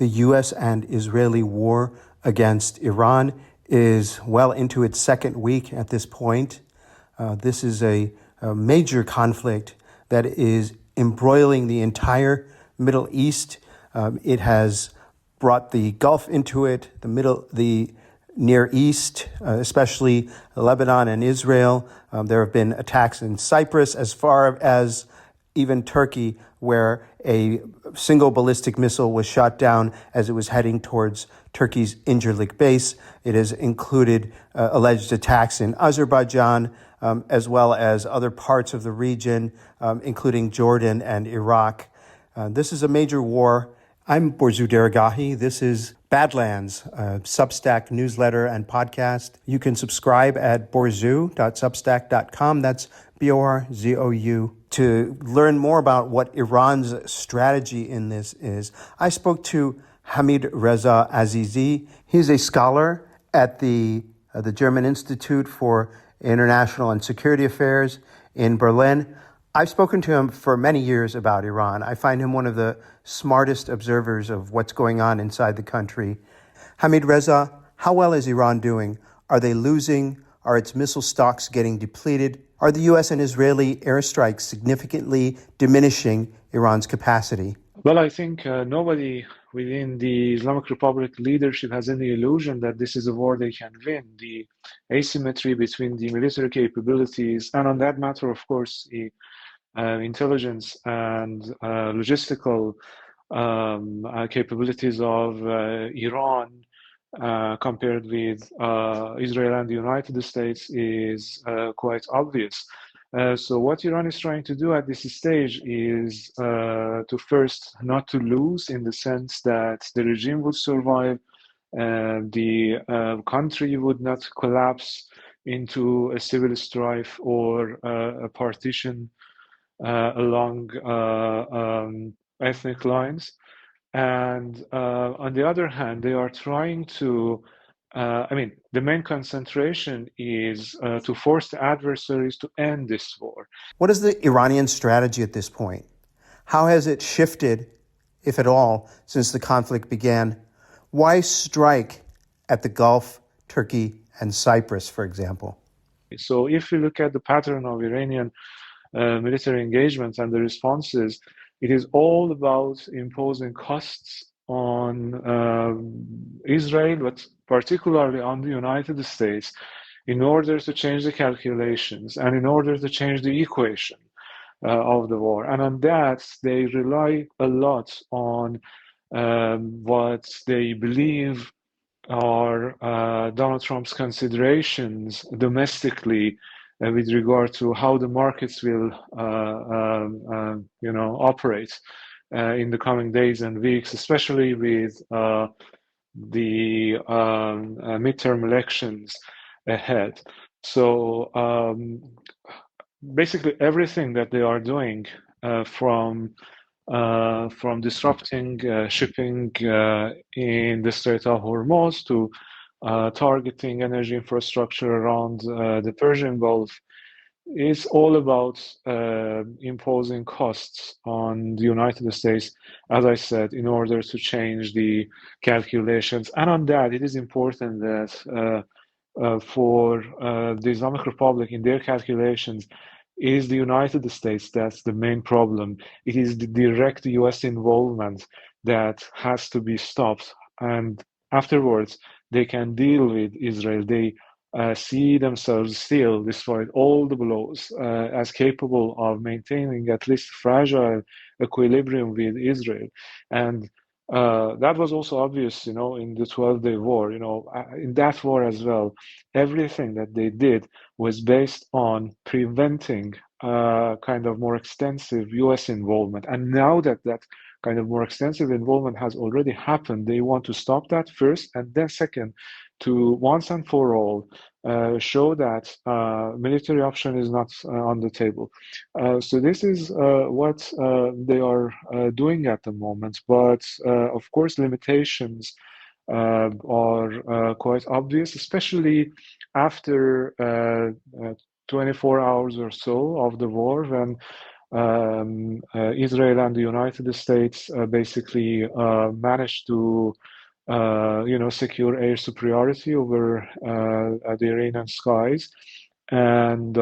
The U.S. and Israeli war against Iran is well into its second week at this point. This is a major conflict that is embroiling the entire Middle East. It has brought the Gulf into it, the Near East, especially Lebanon and Israel. There have been attacks in Cyprus, as far as even Turkey, where a single ballistic missile was shot down as it was heading towards Turkey's Incirlik base. It has included alleged attacks in Azerbaijan, as well as other parts of the region, including Jordan and Iraq. This is a major war. I'm Borzu Deragahi. This is Badlands, a Substack newsletter and podcast. You can subscribe at borzu.substack.com. That's Borzou. To learn more about what Iran's strategy in this is, I spoke to Hamid Reza Azizi. He's a scholar at the German Institute for International and Security Affairs in Berlin. I've spoken to him for many years about Iran. I find him one of the smartest observers of what's going on inside the country. Hamid Reza, how well is Iran doing? Are they losing? Are its missile stocks getting depleted? Are the U.S. and Israeli airstrikes significantly diminishing Iran's capacity? Well, I think nobody within the Islamic Republic leadership has any illusion that this is a war they can win. The asymmetry between the military capabilities, and on that matter, of course, the intelligence and logistical capabilities of Iran compared with Israel and the United States is quite obvious. So what Iran is trying to do at this stage is to first not to lose, in the sense that the regime would survive, the country would not collapse into a civil strife or a partition along ethnic lines. And on the other hand, they are trying to, the main concentration is to force the adversaries to end this war. What is the Iranian strategy at this point? How has it shifted, if at all, since the conflict began? Why strike at the Gulf, Turkey, and Cyprus, for example? So if you look at the pattern of Iranian military engagements and the responses, it is all about imposing costs on Israel, but particularly on the United States, in order to change the calculations and in order to change the equation of the war. And on that, they rely a lot on what they believe are Donald Trump's considerations domestically with regard to how the markets will, operate in the coming days and weeks, especially with the midterm elections ahead. So basically, everything that they are doing, from disrupting shipping in the Strait of Hormuz to targeting energy infrastructure around the Persian Gulf, is all about imposing costs on the United States, as I said, in order to change the calculations. And on that, it is important that for the Islamic Republic, in their calculations, it is the United States that's the main problem. It is the direct US involvement that has to be stopped. And afterwards, they can deal with Israel. They see themselves still, despite all the blows, as capable of maintaining at least fragile equilibrium with Israel. And that was also obvious, in the 12-day war. In that war as well, everything that they did was based on preventing kind of more extensive US involvement. And now that that kind of more extensive involvement has already happened, they want to stop that first, and then second, to once and for all show that military option is not on the table. So this is what they are doing at the moment. But of course, limitations are quite obvious, especially after 24 hours or so of the war, when Israel and the United States basically managed to secure air superiority over the Iranian skies. And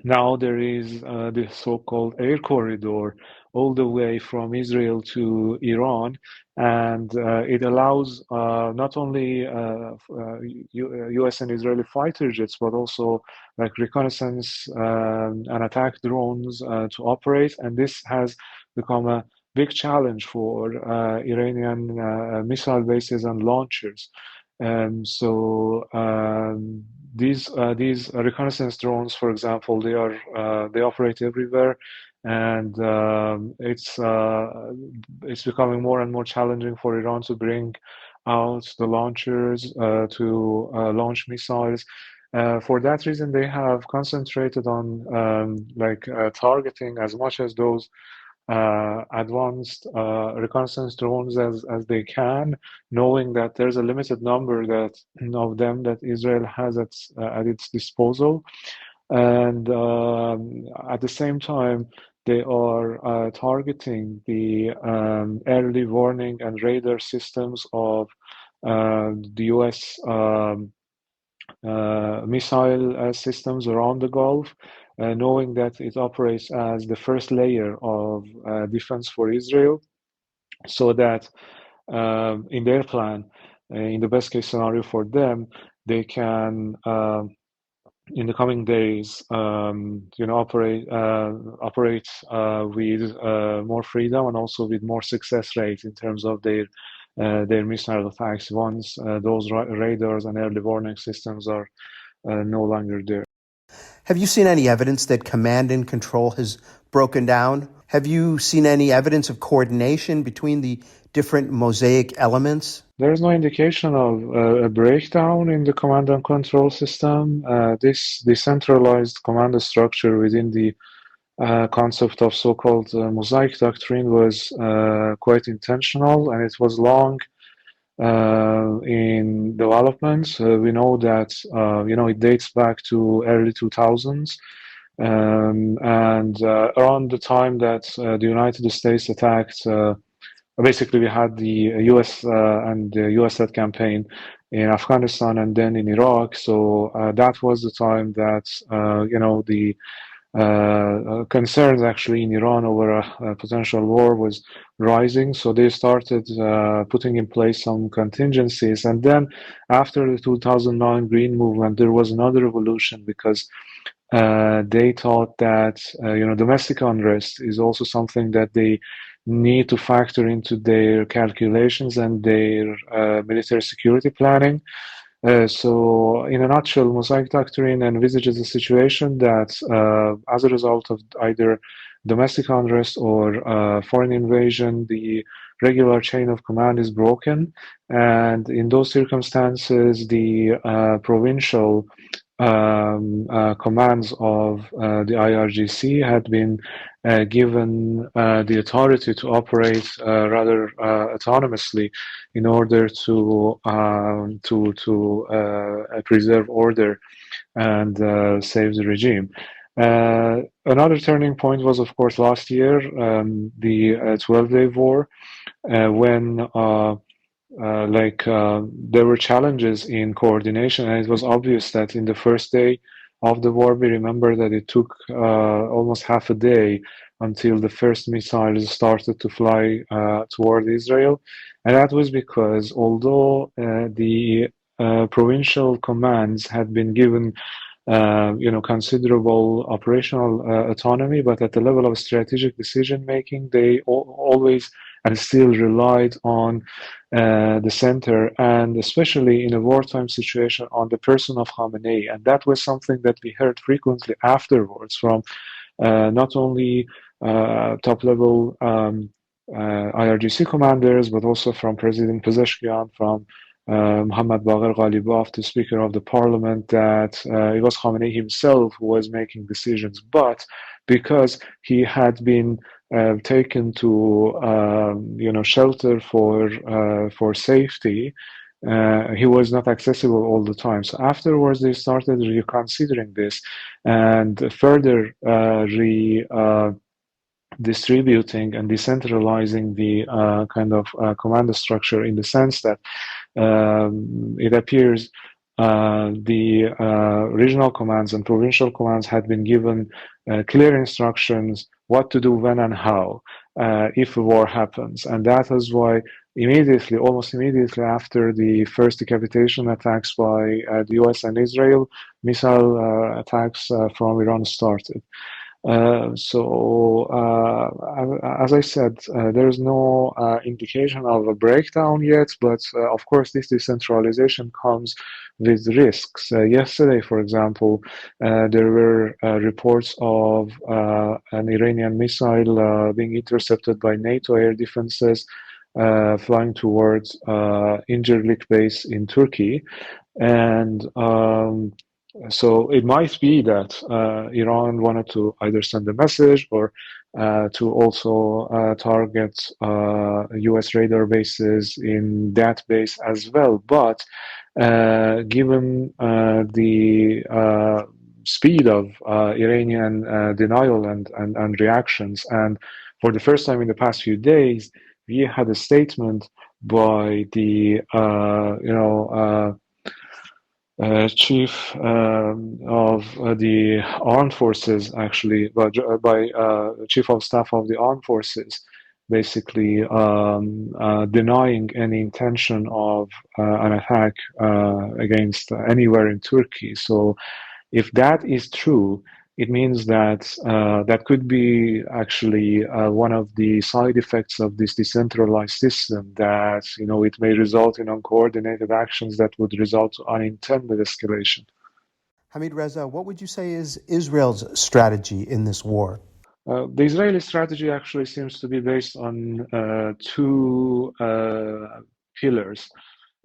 now there is the so-called air corridor all the way from Israel to Iran, and it allows not only US and Israeli fighter jets, but also like reconnaissance and attack drones to operate. And this has become a big challenge for Iranian missile bases and launchers. These reconnaissance drones, for example, they operate everywhere, and it's becoming more and more challenging for Iran to bring out the launchers to launch missiles. For that reason, they have concentrated on targeting as much as those advanced reconnaissance drones as they can, knowing that there's a limited number of them that Israel has at its disposal. And at the same time, they are targeting the early warning and radar systems of the US missile systems around the Gulf, knowing that it operates as the first layer of defense for Israel, so that in their plan, in the best case scenario for them, they can in the coming days, operate with more freedom and also with more success rate in terms of their missile attacks once those radars and early warning systems are no longer there. Have you seen any evidence that command and control has broken down? Have you seen any evidence of coordination between the different mosaic elements? There is no indication of a breakdown in the command and control system. This decentralized command structure within the concept of so-called mosaic doctrine was quite intentional, and it was long in development. We know that it dates back to early 2000s, and around the time that the United States attacked. Basically, we had the US and the US-led campaign in Afghanistan and then in Iraq. So that was the time that the concerns actually in Iran over a potential war was rising. So they started putting in place some contingencies. And then after the 2009 Green Movement, there was another revolution because they thought that domestic unrest is also something that they need to factor into their calculations and their military security planning. So, in a nutshell, Mosaic Doctrine envisages a situation that, as a result of either domestic unrest or foreign invasion, the regular chain of command is broken, and in those circumstances, the provincial commands of the IRGC had been given the authority to operate rather autonomously in order to preserve order and save the regime. Another turning point was, of course, last year, the 12-day war, when there were challenges in coordination, and it was obvious that in the first day of the war, we remember that it took almost half a day until the first missiles started to fly toward Israel. And that was because although the provincial commands had been given considerable operational autonomy, but at the level of strategic decision making, they always and still relied on the center, and especially in a wartime situation, on the person of Khamenei. And that was something that we heard frequently afterwards from not only top-level IRGC commanders, but also from President Pezeshkian, from Mohammad Bagher Ghalibaf, the Speaker of the Parliament, that it was Khamenei himself who was making decisions. But because he had been taken to shelter for safety, he was not accessible all the time. So afterwards, they started reconsidering this and further distributing and decentralizing the kind of command structure, in the sense that it appears the regional commands and provincial commands had been given clear instructions what to do, when, and how if a war happens. And that is why immediately, almost immediately after the first decapitation attacks by the US and Israel, missile attacks from Iran started. As I said, there's no indication of a breakdown yet, but of course, this decentralization comes with risks. Yesterday, for example, there were reports of an Iranian missile being intercepted by NATO air defenses flying towards Incirlik base in Turkey. And so it might be that Iran wanted to either send a message or to also target US radar bases in that base as well. But given the speed of Iranian denial and reactions, and for the first time in the past few days, we had a statement by the chief of the armed forces, actually, by chief of staff of the armed forces, basically denying any intention of an attack against anywhere in Turkey. So if that is true, it means that that could be actually one of the side effects of this decentralized system, that it may result in uncoordinated actions that would result to unintended escalation. Hamid Reza, what would you say is Israel's strategy in this war? The Israeli strategy actually seems to be based on two pillars.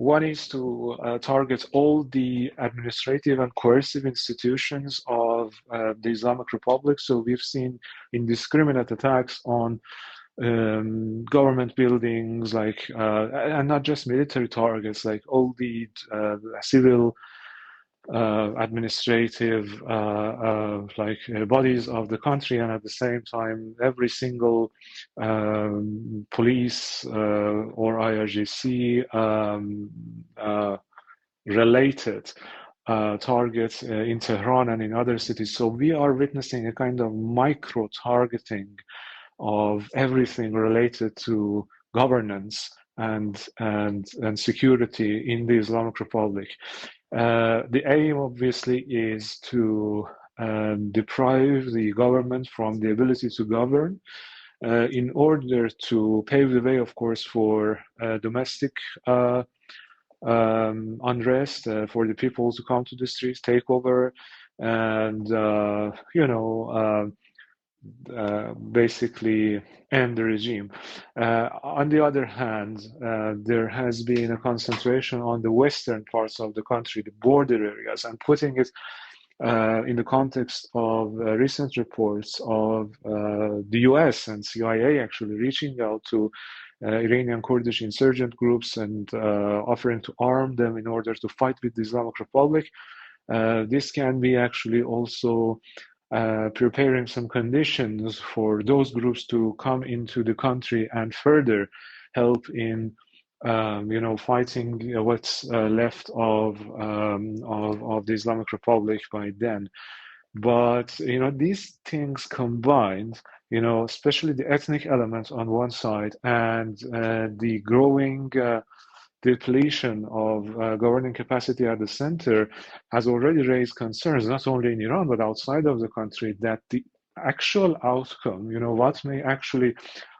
One is to target all the administrative and coercive institutions of the Islamic Republic. So we've seen indiscriminate attacks on government buildings, and not just military targets, like all the civil administrative bodies of the country, and at the same time every single police or IRGC related targets in Tehran and in other cities. So we are witnessing a kind of micro targeting of everything related to governance and security in the Islamic Republic. The aim, obviously, is to deprive the government from the ability to govern in order to pave the way, of course, for domestic unrest, for the people to come to the streets, take over, and basically end the regime. On the other hand, there has been a concentration on the western parts of the country, the border areas, and putting it in the context of recent reports of the US and CIA actually reaching out to Iranian Kurdish insurgent groups and offering to arm them in order to fight with the Islamic Republic. This can be actually also preparing some conditions for those groups to come into the country and further help in fighting what's left of the Islamic Republic by then. But these things combined, especially the ethnic element on one side and the growing depletion of governing capacity at the center, has already raised concerns, not only in Iran, but outside of the country, that the actual outcome, what may actually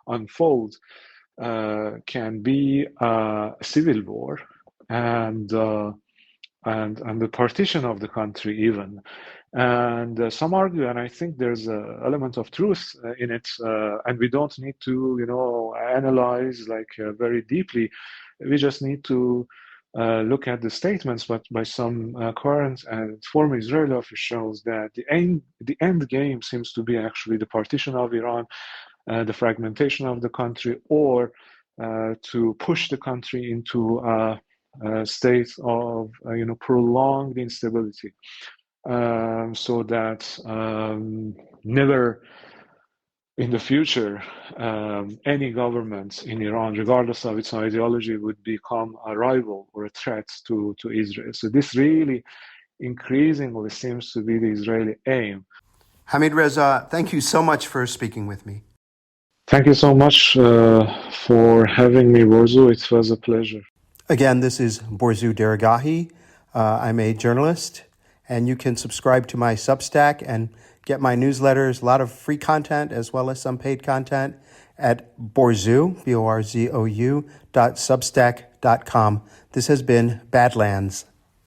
unfold, can be a civil war and the partition of the country even. And some argue, and I think there's an element of truth in it, and we don't need to, analyze very deeply. We just need to look at the statements, but by some current and former Israeli officials, that the end game seems to be actually the partition of Iran, the fragmentation of the country, or to push the country into state of prolonged instability, so that never in the future any government in Iran, regardless of its ideology, would become a rival or a threat to Israel. So this really increasingly seems to be the Israeli aim. Hamid Reza, thank you so much for speaking with me. Thank you so much for having me, Borzu. It was a pleasure. Again, this is Borzu Deragahi. I'm a journalist, and you can subscribe to my Substack and get my newsletters, a lot of free content as well as some paid content at Borzou, BORZOU.substack.com. This has been Badlands.